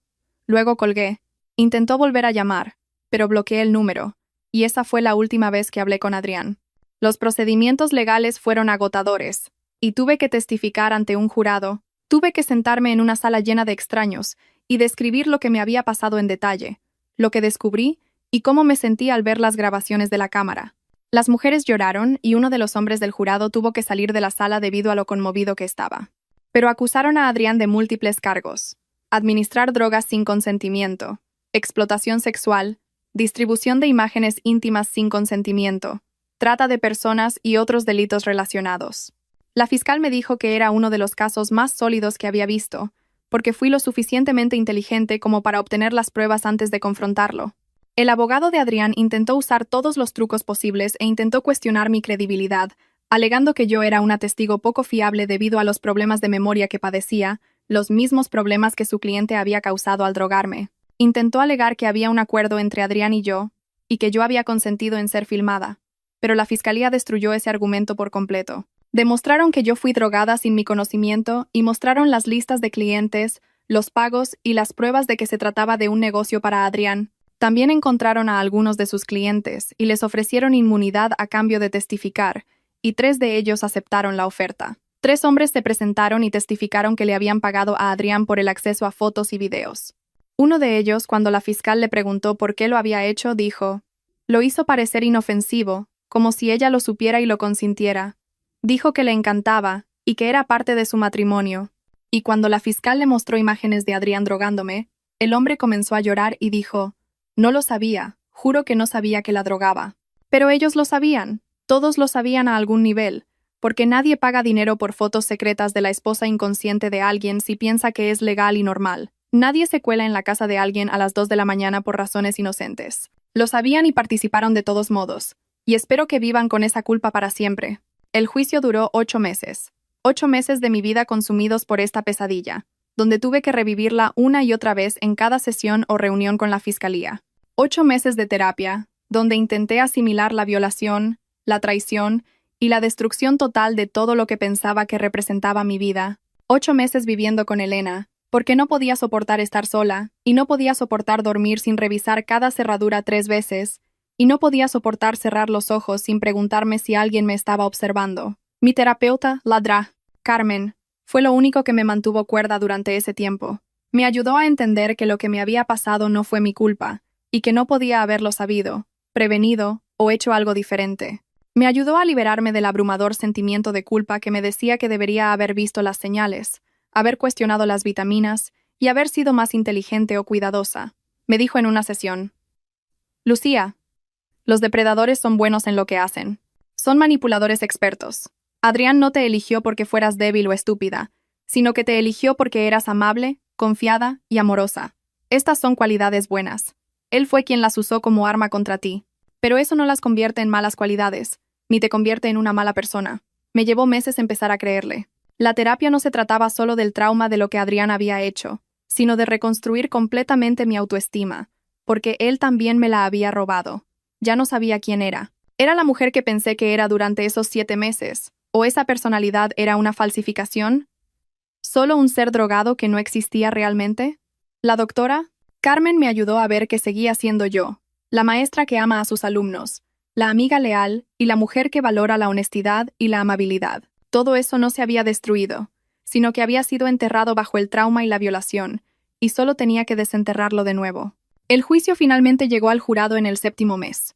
Luego colgué. Intentó volver a llamar, pero bloqueé el número, y esa fue la última vez que hablé con Adrián. Los procedimientos legales fueron agotadores, y tuve que testificar ante un jurado. Tuve que sentarme en una sala llena de extraños y describir lo que me había pasado en detalle, lo que descubrí y cómo me sentí al ver las grabaciones de la cámara. Las mujeres lloraron y uno de los hombres del jurado tuvo que salir de la sala debido a lo conmovido que estaba. Pero acusaron a Adrián de múltiples cargos: administrar drogas sin consentimiento, explotación sexual distribución de imágenes íntimas sin consentimiento, trata de personas y otros delitos relacionados. La fiscal me dijo que era uno de los casos más sólidos que había visto, porque fui lo suficientemente inteligente como para obtener las pruebas antes de confrontarlo. El abogado de Adrián intentó usar todos los trucos posibles e intentó cuestionar mi credibilidad, alegando que yo era una testigo poco fiable debido a los problemas de memoria que padecía, los mismos problemas que su cliente había causado al drogarme. Intentó alegar que había un acuerdo entre Adrián y yo, y que yo había consentido en ser filmada, pero la fiscalía destruyó ese argumento por completo. Demostraron que yo fui drogada sin mi conocimiento y mostraron las listas de clientes, los pagos y las pruebas de que se trataba de un negocio para Adrián. También encontraron a algunos de sus clientes y les ofrecieron inmunidad a cambio de testificar, y 3 de ellos aceptaron la oferta. 3 hombres se presentaron y testificaron que le habían pagado a Adrián por el acceso a fotos y videos. Uno de ellos, cuando la fiscal le preguntó por qué lo había hecho, dijo: «Lo hizo parecer inofensivo, como si ella lo supiera y lo consintiera. Dijo que le encantaba y que era parte de su matrimonio». Y cuando la fiscal le mostró imágenes de Adrián drogándome, el hombre comenzó a llorar y dijo: «No lo sabía, juro que no sabía que la drogaba». Pero ellos lo sabían, todos lo sabían a algún nivel, porque nadie paga dinero por fotos secretas de la esposa inconsciente de alguien si piensa que es legal y normal. Nadie se cuela en la casa de alguien a las 2 de la mañana por razones inocentes. Lo sabían y participaron de todos modos, y espero que vivan con esa culpa para siempre. El juicio duró 8 meses. 8 meses de mi vida consumidos por esta pesadilla, donde tuve que revivirla una y otra vez en cada sesión o reunión con la fiscalía. 8 meses de terapia, donde intenté asimilar la violación, la traición y la destrucción total de todo lo que pensaba que representaba mi vida. 8 meses viviendo con Elena, porque no podía soportar estar sola, y no podía soportar dormir sin revisar cada cerradura 3 veces, y no podía soportar cerrar los ojos sin preguntarme si alguien me estaba observando. Mi terapeuta, Carmen, fue lo único que me mantuvo cuerda durante ese tiempo. Me ayudó a entender que lo que me había pasado no fue mi culpa, y que no podía haberlo sabido, prevenido o hecho algo diferente. Me ayudó a liberarme del abrumador sentimiento de culpa que me decía que debería haber visto las señales, haber cuestionado las vitaminas y haber sido más inteligente o cuidadosa. Me dijo en una sesión: «Lucía, los depredadores son buenos en lo que hacen. Son manipuladores expertos. Adrián no te eligió porque fueras débil o estúpida, sino que te eligió porque eras amable, confiada y amorosa. Estas son cualidades buenas. Él fue quien las usó como arma contra ti. Pero eso no las convierte en malas cualidades, ni te convierte en una mala persona». Me llevó meses empezar a creerle. La terapia no se trataba solo del trauma de lo que Adrián había hecho, sino de reconstruir completamente mi autoestima, porque él también me la había robado. Ya no sabía quién era. ¿Era la mujer que pensé que era durante esos 7 meses? ¿O esa personalidad era una falsificación? ¿Solo un ser drogado que no existía realmente? La doctora Carmen me ayudó a ver que seguía siendo yo, la maestra que ama a sus alumnos, la amiga leal y la mujer que valora la honestidad y la amabilidad. Todo eso no se había destruido, sino que había sido enterrado bajo el trauma y la violación, y solo tenía que desenterrarlo de nuevo. El juicio finalmente llegó al jurado en el 7º mes.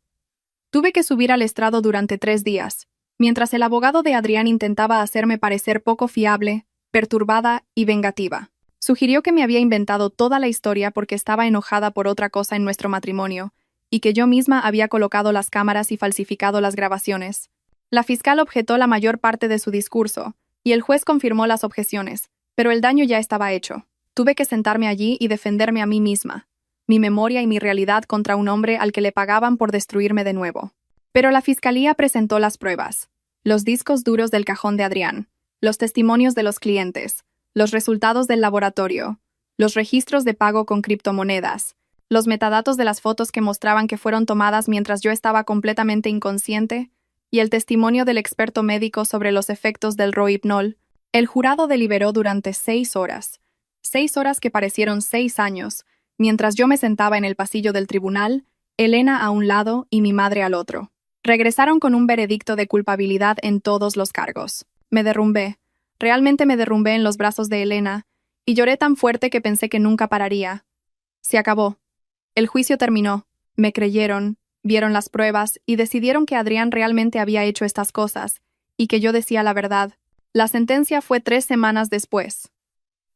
Tuve que subir al estrado durante 3 días, mientras el abogado de Adrián intentaba hacerme parecer poco fiable, perturbada y vengativa. Sugirió que me había inventado toda la historia porque estaba enojada por otra cosa en nuestro matrimonio, y que yo misma había colocado las cámaras y falsificado las grabaciones. La fiscal objetó la mayor parte de su discurso, y el juez confirmó las objeciones, pero el daño ya estaba hecho. Tuve que sentarme allí y defenderme a mí misma, mi memoria y mi realidad contra un hombre al que le pagaban por destruirme de nuevo. Pero la fiscalía presentó las pruebas, los discos duros del cajón de Adrián, los testimonios de los clientes, los resultados del laboratorio, los registros de pago con criptomonedas, los metadatos de las fotos que mostraban que fueron tomadas mientras yo estaba completamente inconsciente, y el testimonio del experto médico sobre los efectos del Rohypnol. El jurado deliberó durante 6 horas. 6 horas que parecieron 6 años, mientras yo me sentaba en el pasillo del tribunal, Elena a un lado y mi madre al otro. Regresaron con un veredicto de culpabilidad en todos los cargos. Me derrumbé. Realmente me derrumbé en los brazos de Elena, y lloré tan fuerte que pensé que nunca pararía. Se acabó. El juicio terminó. Me creyeron, vieron las pruebas y decidieron que Adrián realmente había hecho estas cosas, y que yo decía la verdad. La sentencia fue 3 semanas después.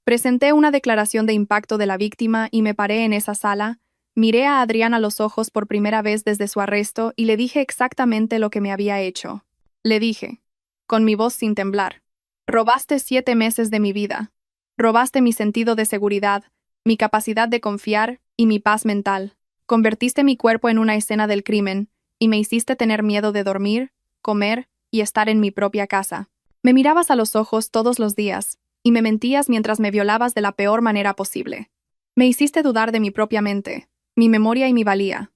Presenté una declaración de impacto de la víctima y me paré en esa sala, Miré a Adrián a los ojos por primera vez desde su arresto y le dije exactamente lo que me había hecho. Le dije, con mi voz sin temblar, robaste 7 meses de mi vida. Robaste mi sentido de seguridad, mi capacidad de confiar y mi paz mental. Convertiste mi cuerpo en una escena del crimen y me hiciste tener miedo de dormir, comer y estar en mi propia casa. Me mirabas a los ojos todos los días y me mentías mientras me violabas de la peor manera posible. Me hiciste dudar de mi propia mente, mi memoria y mi valía.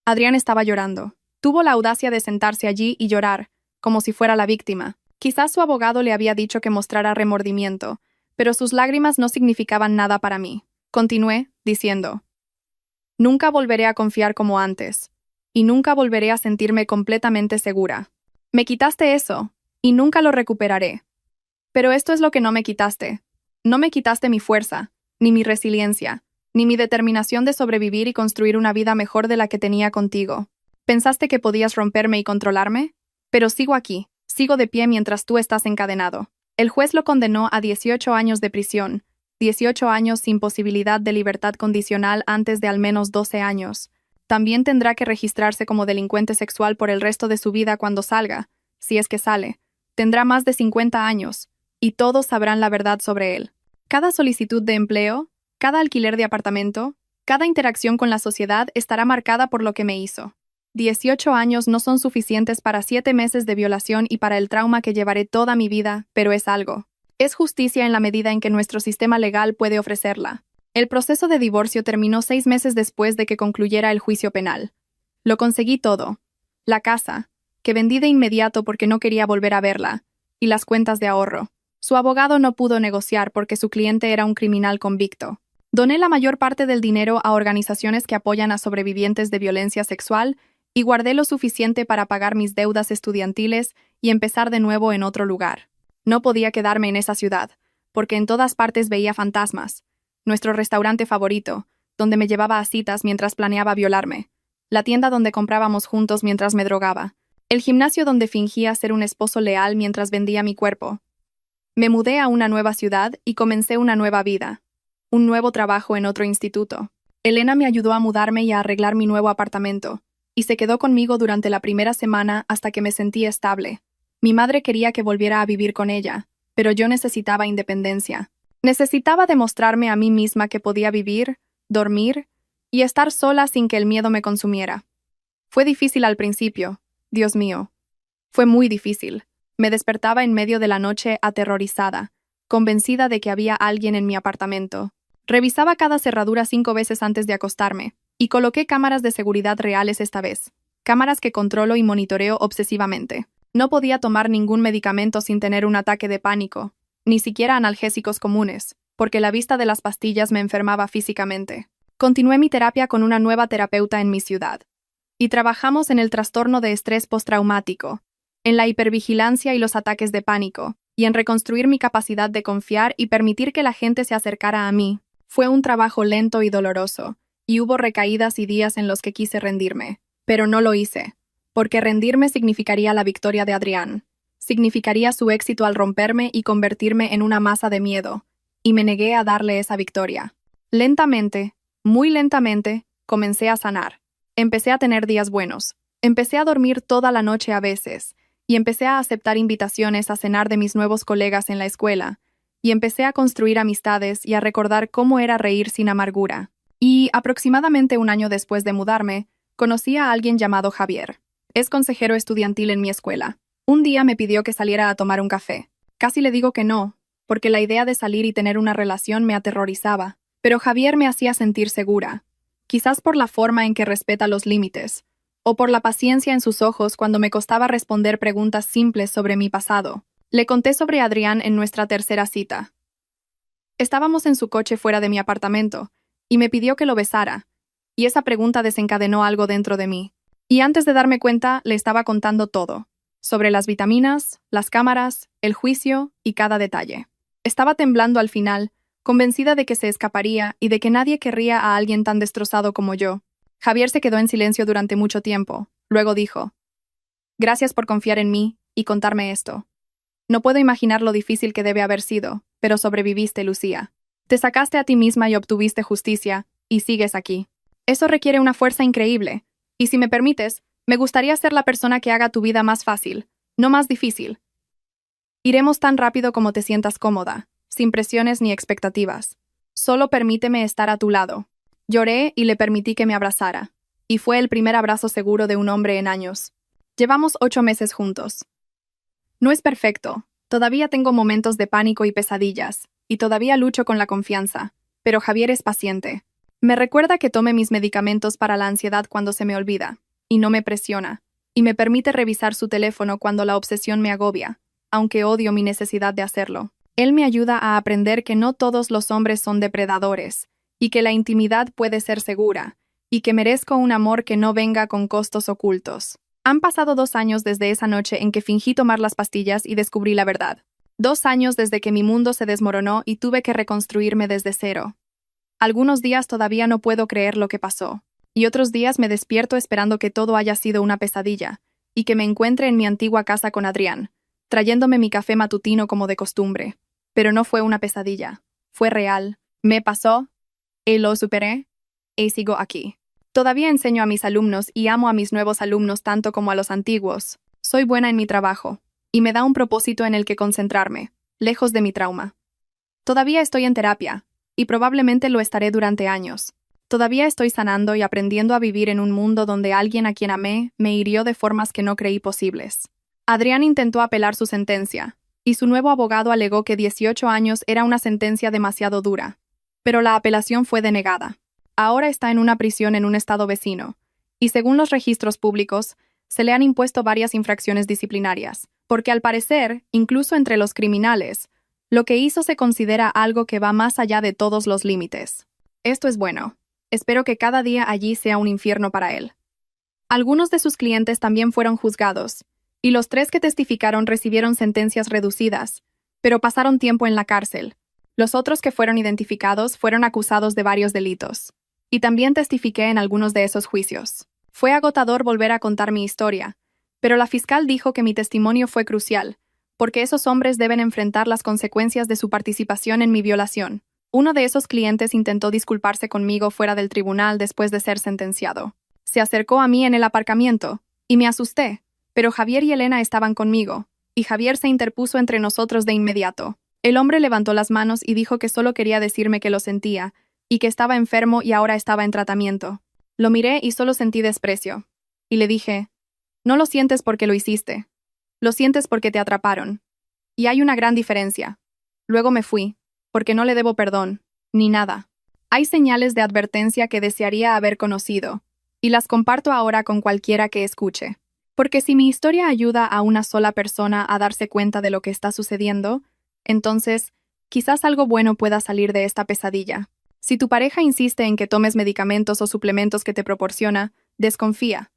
Adrián estaba llorando. Tuvo la audacia de sentarse allí y llorar, como si fuera la víctima. Quizás su abogado le había dicho que mostrara remordimiento, pero sus lágrimas no significaban nada para mí. Continué, diciendo, nunca volveré a confiar como antes, y nunca volveré a sentirme completamente segura. Me quitaste eso, y nunca lo recuperaré. Pero esto es lo que no me quitaste. No me quitaste mi fuerza, ni mi resiliencia, ni mi determinación de sobrevivir y construir una vida mejor de la que tenía contigo. ¿Pensaste que podías romperme y controlarme? Pero sigo aquí, sigo de pie mientras tú estás encadenado. El juez lo condenó a 18 años de prisión, 18 años sin posibilidad de libertad condicional antes de al menos 12 años. También tendrá que registrarse como delincuente sexual por el resto de su vida cuando salga, si es que sale. Tendrá más de 50 años, y todos sabrán la verdad sobre él. Cada solicitud de empleo, cada alquiler de apartamento, cada interacción con la sociedad estará marcada por lo que me hizo. 18 años no son suficientes para 7 meses de violación y para el trauma que llevaré toda mi vida, pero es algo. Es justicia en la medida en que nuestro sistema legal puede ofrecerla. El proceso de divorcio terminó 6 meses después de que concluyera el juicio penal. Lo conseguí todo. La casa, que vendí de inmediato porque no quería volver a verla, y las cuentas de ahorro. Su abogado no pudo negociar porque su cliente era un criminal convicto. Doné la mayor parte del dinero a organizaciones que apoyan a sobrevivientes de violencia sexual y guardé lo suficiente para pagar mis deudas estudiantiles y empezar de nuevo en otro lugar. No podía quedarme en esa ciudad, porque en todas partes veía fantasmas. Nuestro restaurante favorito, donde me llevaba a citas mientras planeaba violarme. La tienda donde comprábamos juntos mientras me drogaba. El gimnasio donde fingía ser un esposo leal mientras vendía mi cuerpo. Me mudé a una nueva ciudad y comencé una nueva vida. Un nuevo trabajo en otro instituto. Elena me ayudó a mudarme y a arreglar mi nuevo apartamento, y se quedó conmigo durante la primera semana hasta que me sentí estable. Mi madre quería que volviera a vivir con ella, pero yo necesitaba independencia. Necesitaba demostrarme a mí misma que podía vivir, dormir y estar sola sin que el miedo me consumiera. Fue difícil al principio, Dios mío. Fue muy difícil. Me despertaba en medio de la noche aterrorizada, convencida de que había alguien en mi apartamento. Revisaba cada cerradura 5 veces antes de acostarme, y coloqué cámaras de seguridad reales esta vez. Cámaras que controlo y monitoreo obsesivamente. No podía tomar ningún medicamento sin tener un ataque de pánico, ni siquiera analgésicos comunes, porque la vista de las pastillas me enfermaba físicamente. Continué mi terapia con una nueva terapeuta en mi ciudad. Y trabajamos en el trastorno de estrés postraumático, en la hipervigilancia y los ataques de pánico, y en reconstruir mi capacidad de confiar y permitir que la gente se acercara a mí. Fue un trabajo lento y doloroso, y hubo recaídas y días en los que quise rendirme, pero no lo hice, porque rendirme significaría la victoria de Adrián, significaría su éxito al romperme y convertirme en una masa de miedo, y me negué a darle esa victoria. Lentamente, muy lentamente, comencé a sanar. Empecé a tener días buenos, empecé a dormir toda la noche a veces, y empecé a aceptar invitaciones a cenar de mis nuevos colegas en la escuela, y empecé a construir amistades y a recordar cómo era reír sin amargura. Y, aproximadamente un año después de mudarme, conocí a alguien llamado Javier. Es consejero estudiantil en mi escuela. Un día me pidió que saliera a tomar un café. Casi le digo que no, porque la idea de salir y tener una relación me aterrorizaba. Pero Javier me hacía sentir segura. Quizás por la forma en que respeta los límites, o por la paciencia en sus ojos cuando me costaba responder preguntas simples sobre mi pasado. Le conté sobre Adrián en nuestra tercera cita. Estábamos en su coche fuera de mi apartamento, y me pidió que lo besara, y esa pregunta desencadenó algo dentro de mí. Y antes de darme cuenta, le estaba contando todo, sobre las vitaminas, las cámaras, el juicio y cada detalle. Estaba temblando al final, convencida de que se escaparía y de que nadie querría a alguien tan destrozado como yo. Javier se quedó en silencio durante mucho tiempo. Luego dijo, «Gracias por confiar en mí y contarme esto. No puedo imaginar lo difícil que debe haber sido, pero sobreviviste, Lucía. Te sacaste a ti misma y obtuviste justicia, y sigues aquí. Eso requiere una fuerza increíble. Y si me permites, me gustaría ser la persona que haga tu vida más fácil, no más difícil. Iremos tan rápido como te sientas cómoda, sin presiones ni expectativas. Solo permíteme estar a tu lado. Lloré y le permití que me abrazara. Y fue el primer abrazo seguro de un hombre en años. Llevamos 8 meses juntos. No es perfecto. Todavía tengo momentos de pánico y pesadillas, y todavía lucho con la confianza. Pero Javier es paciente. Me recuerda que tome mis medicamentos para la ansiedad cuando se me olvida, y no me presiona, y me permite revisar su teléfono cuando la obsesión me agobia, aunque odio mi necesidad de hacerlo. Él me ayuda a aprender que no todos los hombres son depredadores, y que la intimidad puede ser segura, y que merezco un amor que no venga con costos ocultos. Han pasado 2 años desde esa noche en que fingí tomar las pastillas y descubrí la verdad. 2 años desde que mi mundo se desmoronó y tuve que reconstruirme desde cero. Algunos días todavía no puedo creer lo que pasó, y otros días me despierto esperando que todo haya sido una pesadilla, y que me encuentre en mi antigua casa con Adrián, trayéndome mi café matutino como de costumbre. Pero no fue una pesadilla, fue real, me pasó, y lo superé, y sigo aquí. Todavía enseño a mis alumnos y amo a mis nuevos alumnos tanto como a los antiguos. Soy buena en mi trabajo, y me da un propósito en el que concentrarme, lejos de mi trauma. Todavía estoy en terapia, y probablemente lo estaré durante años. Todavía estoy sanando y aprendiendo a vivir en un mundo donde alguien a quien amé me hirió de formas que no creí posibles. Adrián intentó apelar su sentencia, y su nuevo abogado alegó que 18 años era una sentencia demasiado dura. Pero la apelación fue denegada. Ahora está en una prisión en un estado vecino, y según los registros públicos, se le han impuesto varias infracciones disciplinarias, porque al parecer, incluso entre los criminales, lo que hizo se considera algo que va más allá de todos los límites. Esto es bueno. Espero que cada día allí sea un infierno para él. Algunos de sus clientes también fueron juzgados, y los 3 que testificaron recibieron sentencias reducidas, pero pasaron tiempo en la cárcel. Los otros que fueron identificados fueron acusados de varios delitos. Y también testifiqué en algunos de esos juicios. Fue agotador volver a contar mi historia, pero la fiscal dijo que mi testimonio fue crucial, porque esos hombres deben enfrentar las consecuencias de su participación en mi violación. Uno de esos clientes intentó disculparse conmigo fuera del tribunal después de ser sentenciado. Se acercó a mí en el aparcamiento, y me asusté, pero Javier y Elena estaban conmigo, y Javier se interpuso entre nosotros de inmediato. El hombre levantó las manos y dijo que solo quería decirme que lo sentía, y que estaba enfermo y ahora estaba en tratamiento. Lo miré y solo sentí desprecio. Y le dije, no lo sientes porque lo hiciste. Lo sientes porque te atraparon. Y hay una gran diferencia. Luego me fui, porque no le debo perdón, ni nada. Hay señales de advertencia que desearía haber conocido, y las comparto ahora con cualquiera que escuche. Porque si mi historia ayuda a una sola persona a darse cuenta de lo que está sucediendo, entonces, quizás algo bueno pueda salir de esta pesadilla. Si tu pareja insiste en que tomes medicamentos o suplementos que te proporciona, desconfía.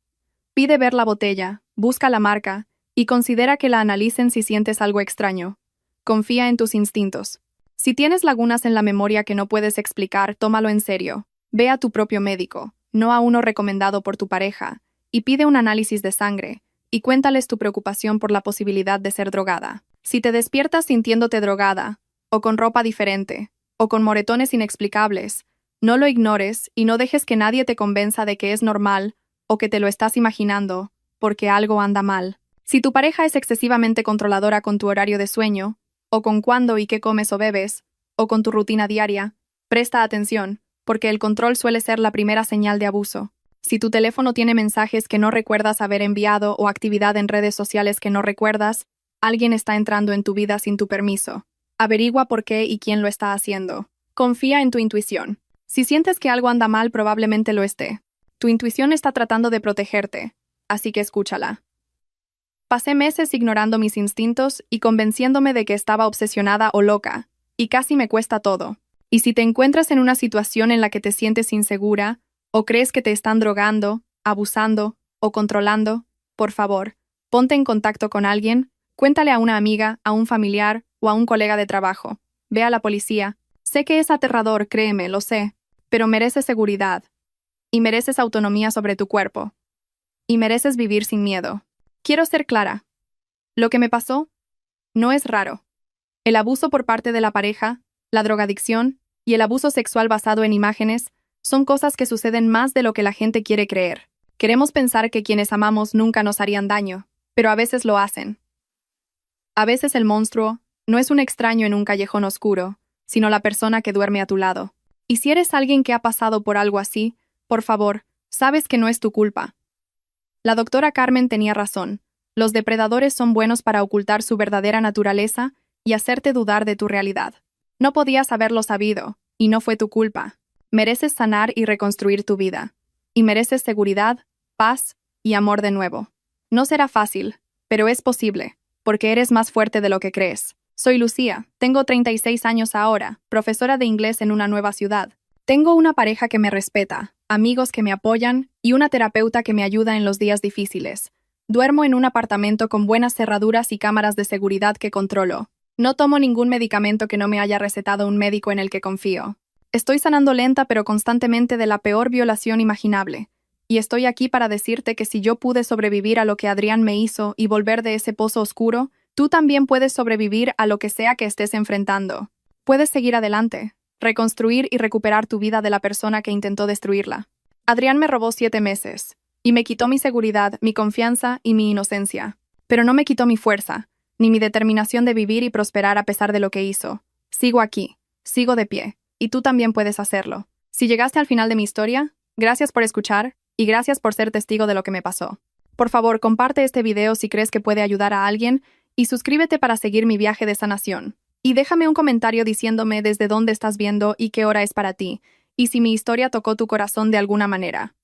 Pide ver la botella, busca la marca, y considera que la analicen si sientes algo extraño. Confía en tus instintos. Si tienes lagunas en la memoria que no puedes explicar, tómalo en serio. Ve a tu propio médico, no a uno recomendado por tu pareja, y pide un análisis de sangre, y cuéntales tu preocupación por la posibilidad de ser drogada. Si te despiertas sintiéndote drogada, o con ropa diferente, o con moretones inexplicables, no lo ignores y no dejes que nadie te convenza de que es normal o que te lo estás imaginando, porque algo anda mal. Si tu pareja es excesivamente controladora con tu horario de sueño, o con cuándo y qué comes o bebes, o con tu rutina diaria, presta atención, porque el control suele ser la primera señal de abuso. Si tu teléfono tiene mensajes que no recuerdas haber enviado o actividad en redes sociales que no recuerdas, alguien está entrando en tu vida sin tu permiso. Averigua por qué y quién lo está haciendo. Confía en tu intuición. Si sientes que algo anda mal, probablemente lo esté. Tu intuición está tratando de protegerte, así que escúchala. Pasé meses ignorando mis instintos y convenciéndome de que estaba obsesionada o loca, y casi me cuesta todo. Y si te encuentras en una situación en la que te sientes insegura, o crees que te están drogando, abusando o controlando, por favor, ponte en contacto con alguien, cuéntale a una amiga, a un familiar o a un colega de trabajo. Ve a la policía. Sé que es aterrador, créeme, lo sé, pero mereces seguridad. Y mereces autonomía sobre tu cuerpo. Y mereces vivir sin miedo. Quiero ser clara. Lo que me pasó no es raro. El abuso por parte de la pareja, la drogadicción y el abuso sexual basado en imágenes Son cosas que suceden más de lo que la gente quiere creer. Queremos pensar que quienes amamos nunca nos harían daño, pero a veces lo hacen. A veces el monstruo no es un extraño en un callejón oscuro, sino la persona que duerme a tu lado. Y si eres alguien que ha pasado por algo así, por favor, sabes que no es tu culpa. La doctora Carmen tenía razón. Los depredadores son buenos para ocultar su verdadera naturaleza y hacerte dudar de tu realidad. No podías haberlo sabido, y no fue tu culpa. Mereces sanar y reconstruir tu vida. Y mereces seguridad, paz y amor de nuevo. No será fácil, pero es posible, porque eres más fuerte de lo que crees. Soy Lucía, tengo 36 años ahora, profesora de inglés en una nueva ciudad. Tengo una pareja que me respeta, amigos que me apoyan y una terapeuta que me ayuda en los días difíciles. Duermo en un apartamento con buenas cerraduras y cámaras de seguridad que controlo. No tomo ningún medicamento que no me haya recetado un médico en el que confío. Estoy sanando lenta pero constantemente de la peor violación imaginable. Y estoy aquí para decirte que si yo pude sobrevivir a lo que Adrián me hizo y volver de ese pozo oscuro, tú también puedes sobrevivir a lo que sea que estés enfrentando. Puedes seguir adelante, reconstruir y recuperar tu vida de la persona que intentó destruirla. Adrián me robó 7 meses, y me quitó mi seguridad, mi confianza y mi inocencia. Pero no me quitó mi fuerza, ni mi determinación de vivir y prosperar a pesar de lo que hizo. Sigo aquí, sigo de pie, y tú también puedes hacerlo. Si llegaste al final de mi historia, gracias por escuchar, y gracias por ser testigo de lo que me pasó. Por favor, comparte este video si crees que puede ayudar a alguien, y suscríbete para seguir mi viaje de sanación. Y déjame un comentario diciéndome desde dónde estás viendo y qué hora es para ti, y si mi historia tocó tu corazón de alguna manera.